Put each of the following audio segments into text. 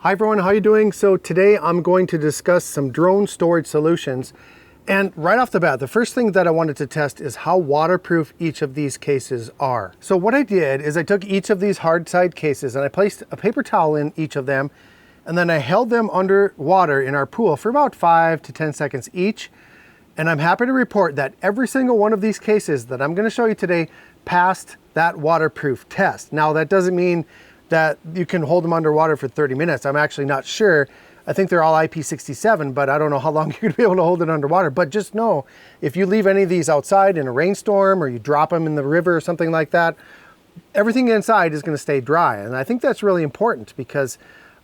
Hi everyone, how you doing? So today I'm going to discuss some drone storage solutions. And right off the bat, the first thing that I wanted to test is how waterproof each of these cases are. So what I did is I took each of these hard side cases and I placed a paper towel in each of them, and then I held them under water in our pool for about 5 to 10 seconds each. And I'm happy to report that every single one of these cases that I'm going to show you today passed that waterproof test. Now that doesn't mean that you can hold them underwater for 30 minutes. I'm actually not sure. I think they're all IP67, but I don't know how long you're gonna be able to hold it underwater. But just know, if you leave any of these outside in a rainstorm or you drop them in the river or something like that, everything inside is gonna stay dry. And I think that's really important because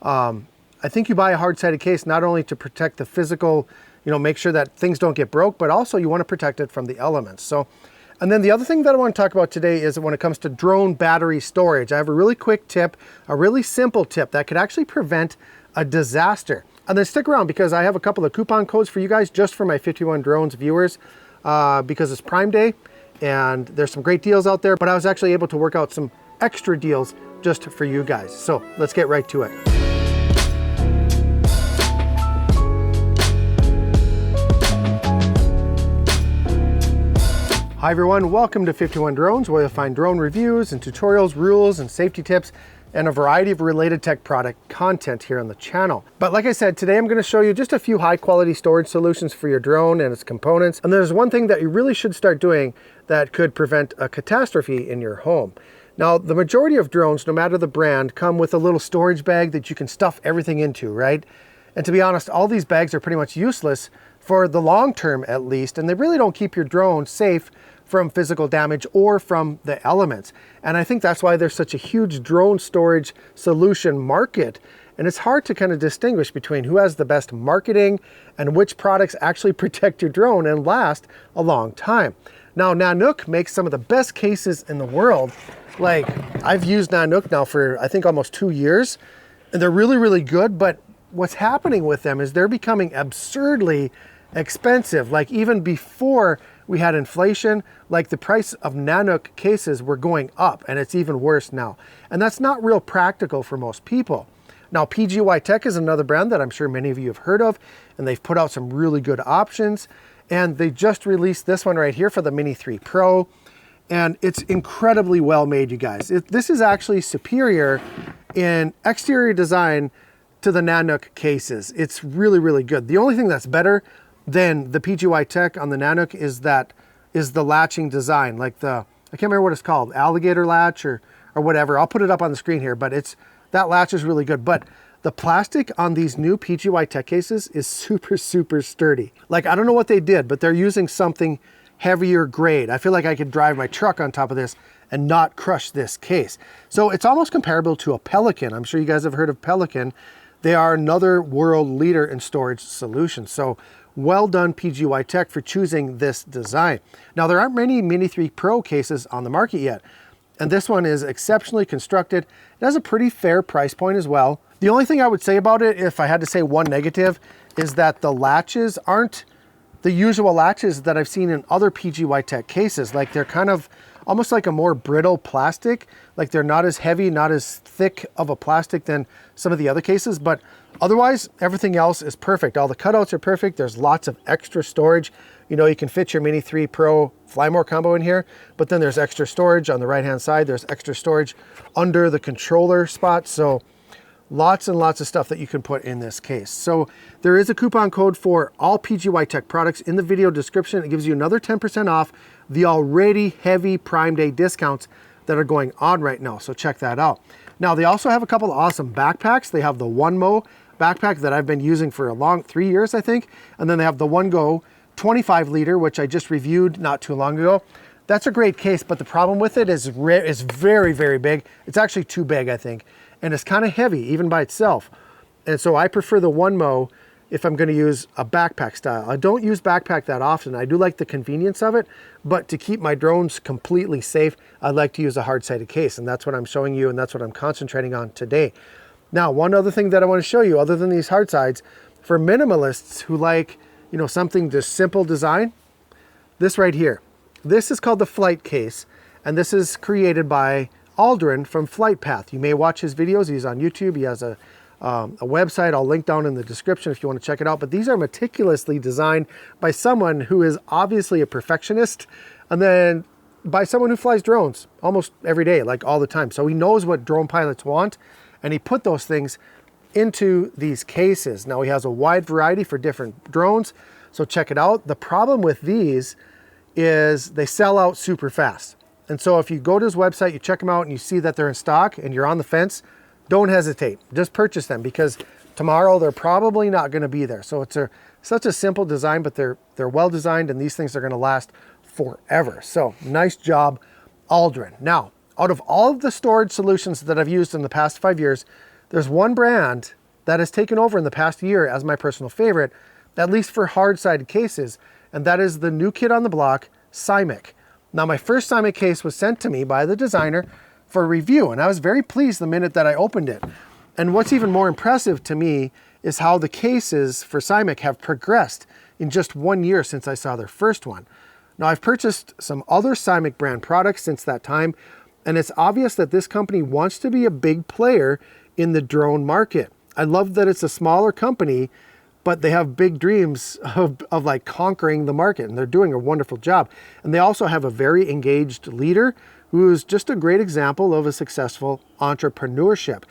I think you buy a hard-sided case not only to protect the physical, make sure that things don't get broke, but also you wanna protect it from the elements. And then the other thing that I want to talk about today is when it comes to drone battery storage. I have a really quick tip, a really simple tip that could actually prevent a disaster. And then stick around because I have a couple of coupon codes for you guys just for my 51 Drones viewers because it's Prime Day and there's some great deals out there, but I was actually able to work out some extra deals just for you guys. So let's get right to it. Hi everyone, welcome to 51 Drones, where you'll find drone reviews and tutorials, rules, and safety tips, and a variety of related tech product content here on the channel. But like I said, today I'm going to show you just a few high quality storage solutions for your drone and its components. And there's one thing that you really should start doing that could prevent a catastrophe in your home. Now, the majority of drones, no matter the brand, come with a little storage bag that you can stuff everything into, right? And to be honest, all these bags are pretty much useless for the long term at least, and they really don't keep your drone safe from physical damage or from the elements. And I think that's why there's such a huge drone storage solution market. And it's hard to kind of distinguish between who has the best marketing and which products actually protect your drone and last a long time. Now, Nanook makes some of the best cases in the world. Like, I've used Nanook now for I think almost 2 years, and they're really, really good. But what's happening with them is they're becoming absurdly expensive. Like, even before we had inflation, like the price of Nanook cases were going up, and it's even worse now. And that's not real practical for most people. Now, PGYTECH is another brand that I'm sure many of you have heard of, and they've put out some really good options. And they just released this one right here for the Mini 3 Pro. And it's incredibly well made, you guys. This is actually superior in exterior design to the Nanook cases. It's really, really good. The only thing that's better than the PGYTECH on the Nanook is the latching design, like I can't remember what it's called, alligator latch or whatever. I'll put it up on the screen here, but that latch is really good. But the plastic on these new PGYTECH cases is super, super sturdy. Like, I don't know what they did, but they're using something heavier grade. I feel like I could drive my truck on top of this and not crush this case. So it's almost comparable to a Pelican. I'm sure you guys have heard of Pelican. They are another world leader in storage solutions. So well done, PGYTECH, for choosing this design. Now, there aren't many Mini 3 Pro cases on the market yet, and this one is exceptionally constructed. It has a pretty fair price point as well. The only thing I would say about it, if I had to say one negative, is that the latches aren't the usual latches that I've seen in other PGYTECH cases. Like, they're kind of almost like a more brittle plastic. Like, they're not as heavy, not as thick of a plastic than some of the other cases, but otherwise everything else is perfect. All the cutouts are perfect. There's lots of extra storage. You can fit your Mini 3 Pro Flymore combo in here, but then there's extra storage on the right hand side. There's extra storage under the controller spot. So lots and lots of stuff that you can put in this case. So there is a coupon code for all PGYTECH products in the video description. It gives you another 10% off the already heavy Prime Day discounts that are going on right now. So check that out. Now, they also have a couple of awesome backpacks. They have the OneMo backpack that I've been using for 3 years, I think. And then they have the OneGo 25 liter, which I just reviewed not too long ago. That's a great case, but the problem with it is it's very, very big. It's actually too big, I think. And it's kind of heavy, even by itself. And so I prefer the OneMo if I'm going to use a backpack style. I don't use backpack that often. I do like the convenience of it, but to keep my drones completely safe, I'd like to use a hard-sided case, and that's what I'm showing you, and that's what I'm concentrating on today. Now, one other thing that I want to show you, other than these hard sides, for minimalists who like, something just simple design, this right here. This is called the Flight Case, and this is created by Aldrin from Flight Path. You may watch his videos. He's on YouTube. He has a a website. I'll link down in the description if you want to check it out. But these are meticulously designed by someone who is obviously a perfectionist, and then by someone who flies drones almost every day, like all the time. So he knows what drone pilots want, and he put those things into these cases. Now he has a wide variety for different drones, so check it out. The problem with these is they sell out super fast. And so if you go to his website, you check them out and you see that they're in stock and you're on the fence, don't hesitate. Just purchase them, because tomorrow they're probably not going to be there. So it's such a simple design, but they're well designed, and these things are going to last forever. So nice job, Aldrin. Now, out of all of the storage solutions that I've used in the past 5 years, there's one brand that has taken over in the past year as my personal favorite, at least for hard-sided cases, and that is the new kid on the block, Cymic. Now, my first Cymic case was sent to me by the designer for review, and I was very pleased the minute that I opened it. And what's even more impressive to me is how the cases for Cymic have progressed in just 1 year since I saw their first one. Now, I've purchased some other Cymic brand products since that time, and it's obvious that this company wants to be a big player in the drone market. I love that it's a smaller company, but they have big dreams of like conquering the market, and they're doing a wonderful job. And they also have a very engaged leader who's just a great example of a successful entrepreneurship.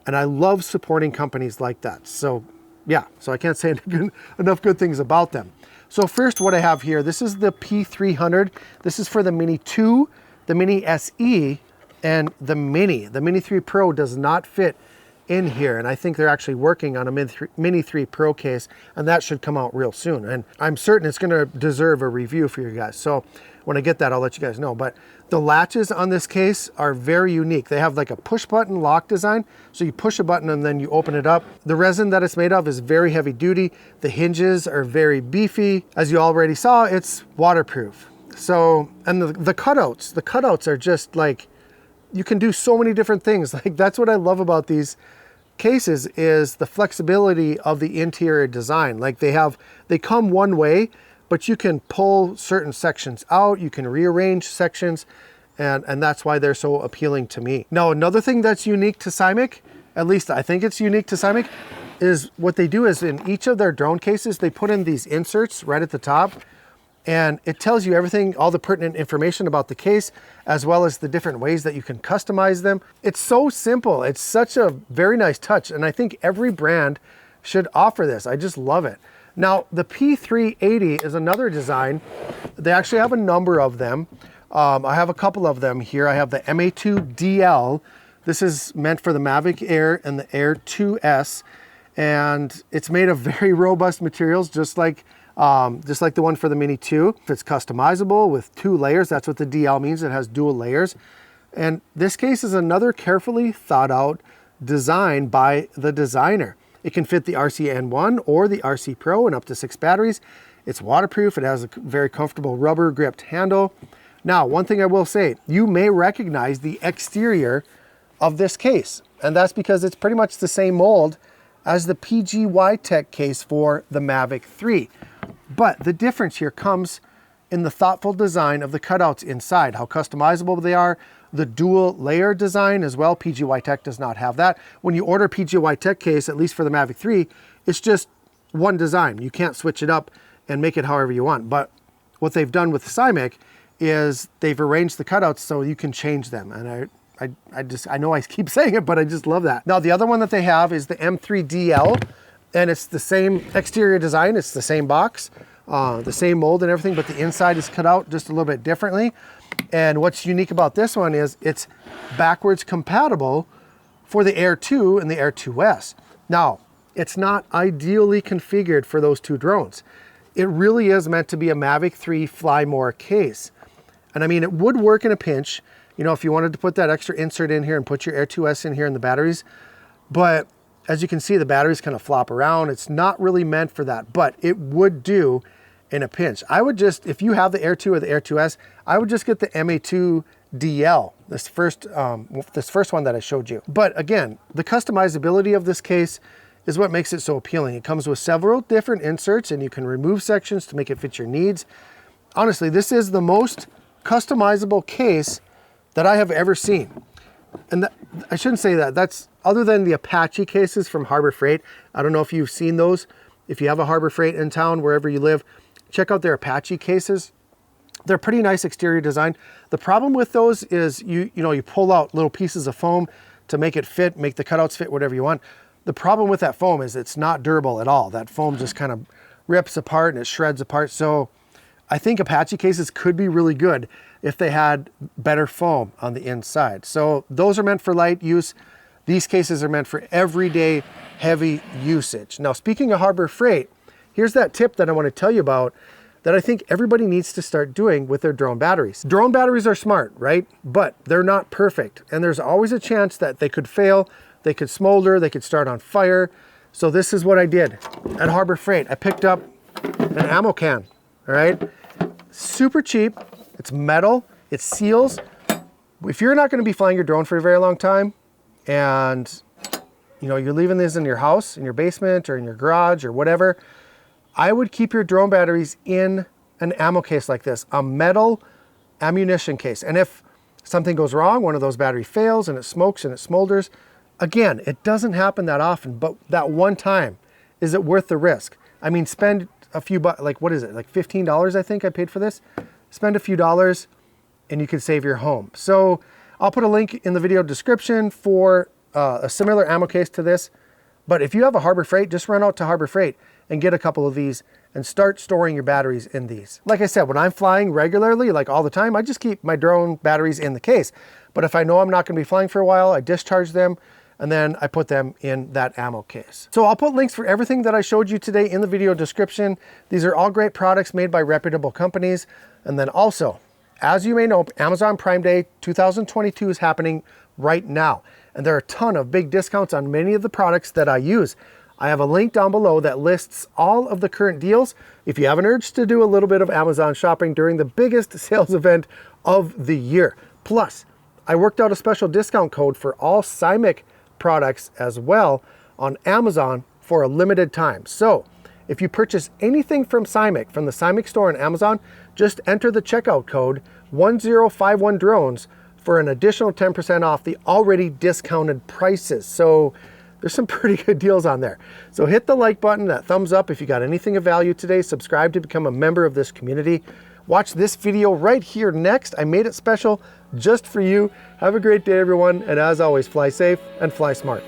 And I love supporting companies like that. So yeah, so I can't say enough good things about them. So first, what I have here, this is the P300. This is for the Mini 2, the Mini SE, and the Mini. The Mini 3 Pro does not fit in here, and I think they're actually working on a Mini 3 Pro case, and that should come out real soon. And I'm certain it's going to deserve a review for you guys. So when I get that, I'll let you guys know. But the latches on this case are very unique. They have like a push button lock design. So you push a button and then you open it up. The resin that it's made of is very heavy duty. The hinges are very beefy. As you already saw, it's waterproof. So, and the cutouts are just like, you can do so many different things. Like, that's what I love about these cases, is the flexibility of the interior design. Like they come one way, but you can pull certain sections out, you can rearrange sections, and that's why they're so appealing to me. Now, another thing that's unique to Cymic, at least I think it's unique to Cymic, is what they do is in each of their drone cases, they put in these inserts right at the top, and it tells you everything, all the pertinent information about the case, as well as the different ways that you can customize them. It's so simple. It's such a very nice touch, and I think every brand should offer this. I just love it. Now, the P380 is another design. They actually have a number of them. I have a couple of them here. I have the MA2DL. This is meant for the Mavic Air and the Air 2S, and it's made of very robust materials, just like the one for the Mini 2. It's customizable with 2 layers. That's what the DL means. It has dual layers. And this case is another carefully thought out design by the designer. It can fit the RC-N1 or the RC Pro and up to 6 batteries. It's waterproof. It has a very comfortable rubber gripped handle. Now, one thing I will say, you may recognize the exterior of this case, and that's because it's pretty much the same mold as the PGYTECH case for the Mavic 3. But the difference here comes in the thoughtful design of the cutouts inside, how customizable they are, the dual layer design as well. PGYTECH does not have that. When you order a PGYTECH case, at least for the Mavic 3, it's just one design. You can't switch it up and make it however you want. But what they've done with Cymic is they've arranged the cutouts so you can change them. And I know I keep saying it, but I just love that. Now, the other one that they have is the M3DL, and it's the same exterior design. It's the same box, the same mold and everything, but the inside is cut out just a little bit differently. And what's unique about this one is it's backwards compatible for the Air 2 and the Air 2S. Now, it's not ideally configured for those 2 drones. It really is meant to be a Mavic 3 Fly More case. And I mean, it would work in a pinch, you know, if you wanted to put that extra insert in here and put your Air 2S in here in the batteries. But as you can see, the batteries kind of flop around. It's not really meant for that, but it would do in a pinch. I would just, if you have the Air 2 or the Air 2S, I would just get the MA2DL, this first one that I showed you. But again, the customizability of this case is what makes it so appealing. It comes with several different inserts, and you can remove sections to make it fit your needs. Honestly, this is the most customizable case that I have ever seen. And I shouldn't say that. That's other than the Apache cases from Harbor Freight, I don't know if you've seen those. If you have a Harbor Freight in town, wherever you live, check out their Apache cases. They're pretty nice exterior design. The problem with those is you pull out little pieces of foam to make it fit, make the cutouts fit whatever you want. The problem with that foam is it's not durable at all. That foam just kind of rips apart and it shreds apart. So I think Apache cases could be really good if they had better foam on the inside. So those are meant for light use. These cases are meant for everyday heavy usage. Now, speaking of Harbor Freight, here's that tip that I want to tell you about that I think everybody needs to start doing with their drone batteries. Drone batteries are smart, right? But they're not perfect. And there's always a chance that they could fail, they could smolder, they could start on fire. So this is what I did at Harbor Freight. I picked up an ammo can, all right? Super cheap, it's metal, it seals. If you're not gonna be flying your drone for a very long time and you're leaving this in your house, in your basement or in your garage or whatever, I would keep your drone batteries in an ammo case like this, a metal ammunition case. And if something goes wrong, one of those batteries fails and it smokes and it smolders, again, it doesn't happen that often, but that one time, is it worth the risk? I mean, spend a few bucks, like what is it, like $15 I think I paid for this? Spend a few dollars and you can save your home. So I'll put a link in the video description for a similar ammo case to this. But if you have a Harbor Freight, just run out to Harbor Freight and get a couple of these and start storing your batteries in these. Like I said, when I'm flying regularly, like all the time, I just keep my drone batteries in the case. But if I know I'm not gonna be flying for a while, I discharge them and then I put them in that ammo case. So I'll put links for everything that I showed you today in the video description. These are all great products made by reputable companies. And then also, as you may know, Amazon Prime Day 2022 is happening right now. And there are a ton of big discounts on many of the products that I use. I have a link down below that lists all of the current deals. If you have an urge to do a little bit of Amazon shopping during the biggest sales event of the year. Plus, I worked out a special discount code for all Cymic products as well on Amazon for a limited time. So if you purchase anything from Cymic, from the Cymic store on Amazon, just enter the checkout code 1051drones for an additional 10% off the already discounted prices. So there's some pretty good deals on there. So hit the like button, that thumbs up if you got anything of value today. Subscribe to become a member of this community. Watch this video right here next. I made it special just for you. Have a great day, everyone. And as always, fly safe and fly smart.